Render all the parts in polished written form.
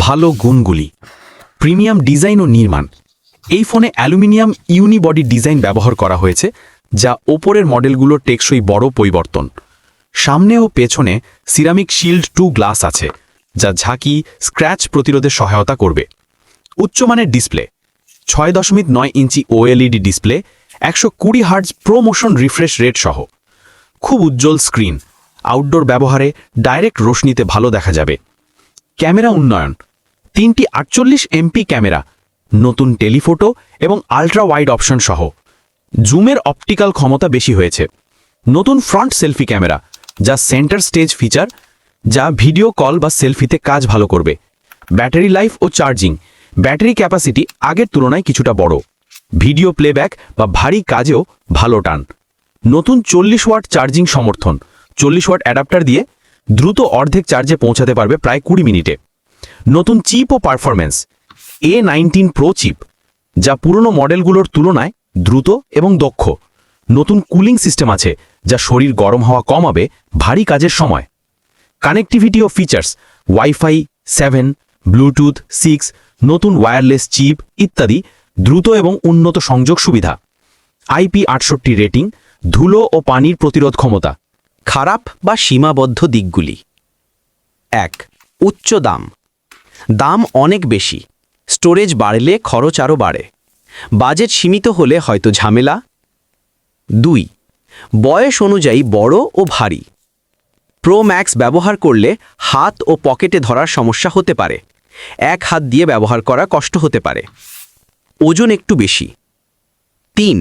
ভালো গুণগুলি। Premium design ও নির্মাণ। এই ফোনে অ্যালুমিনিয়াম ইউনিবডি ডিজাইন ব্যবহার করা হয়েছে, যা ওপরের মডেলগুলোর টেকসই বড় পরিবর্তন। সামনে ও পেছনে সিরামিক শিল্ড 2 গ্লাস আছে, যা ঝাঁকি স্ক্র্যাচ প্রতিরোধে সহায়তা করবে। উচ্চমানের display, 6.9 inch OLED display, 120 hertz promotion refresh rate সহ। খুব উজ্জ্বল স্ক্রিন, আউটডোর ব্যবহারে ডাইরেক্ট রোশনিতে ভালো দেখা যাবে। ক্যামেরা উন্নয়ন, 3টি 48 এমপি ক্যামেরা, নতুন টেলিফোটো এবং আল্ট্রা ওয়াইড অপশন সহ। জুমের অপটিক্যাল ক্ষমতা বেশি হয়েছে। নতুন ফ্রন্ট সেলফি ক্যামেরা, যা সেন্টার স্টেজ ফিচার, যা ভিডিও কল বা সেলফিতে কাজ ভালো করবে। ব্যাটারি লাইফ ও চার্জিং, ব্যাটারি ক্যাপাসিটি আগের তুলনায় কিছুটা বড়। ভিডিও প্লেব্যাক বা ভারী কাজেও ভালো টান। নতুন 40 ওয়াট চার্জিং সমর্থন, 40 ওয়াট অ্যাডাপ্টার দিয়ে দ্রুত অর্ধেক চার্জে পৌঁছাতে পারবে প্রায় 20 মিনিটে। নতুন চিপ ও পারফরম্যান্স, A19 প্রো চিপ, যা পুরনো মডেলগুলোর তুলনায় দ্রুত এবং দক্ষ। নতুন কুলিং সিস্টেম আছে, যা শরীর গরম হওয়া কমাবে ভারী কাজের সময়। কানেক্টিভিটি ও ফিচার্স, ওয়াইফাই 7, ব্লুটুথ 6, নতুন ওয়্যারলেস চিপ ইত্যাদি, দ্রুত এবং উন্নত সংযোগ সুবিধা। IP68 রেটিং, ধুলো ও পানির প্রতিরোধ ক্ষমতা। খারাপ বা সীমাবদ্ধ দিকগুলি। 1. উচ্চ দাম। দাম অনেক বেশি, স্টোরেজ বাড়লে খরচ আরও বাড়ে। বাজেট সীমিত হলে হয়তো ঝামেলা। 2. বয়স অনুযায়ী বড় ও ভারী। প্রো ম্যাক্স ব্যবহার করলে হাত ও পকেটে ধরার সমস্যা হতে পারে। এক হাত দিয়ে ব্যবহার করা কষ্ট হতে পারে। ওজন একটু বেশি। 3.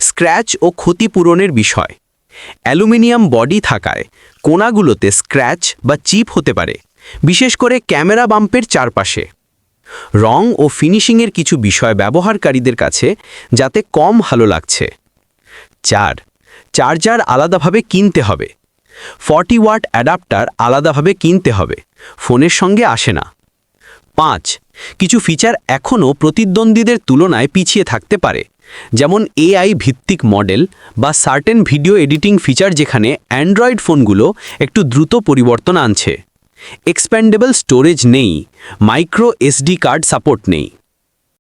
স্ক্র্যাচ ও ক্ষতিপূরণের বিষয়। অ্যালুমিনিয়াম বডি থাকায় কোণাগুলোতে স্ক্র্যাচ বা চিপ হতে পারে, বিশেষ করে ক্যামেরা বাম্পের চারপাশে। রং ও ফিনিশিংয়ের কিছু বিষয় ব্যবহারকারীদের কাছে যাতে কম ভালো লাগছে। 4. চার্জার আলাদাভাবে কিনতে হবে। 40 ওয়াট অ্যাডাপ্টার আলাদাভাবে কিনতে হবে, ফোনের সঙ্গে আসে না। 5. কিছু ফিচার এখনও প্রতিদ্বন্দ্বীদের তুলনায় পিছিয়ে থাকতে পারে, যেমন AI ভিত্তিক মডেল বা সার্টেন ভিডিও এডিটিং ফিচার, যেখানে অ্যান্ড্রয়েড ফোনগুলো একটু দ্রুত পরিবর্তন আনছে। এক্সপ্যান্ডেবল স্টোরেজ নেই, মাইক্রো SD কার্ড সাপোর্ট নেই।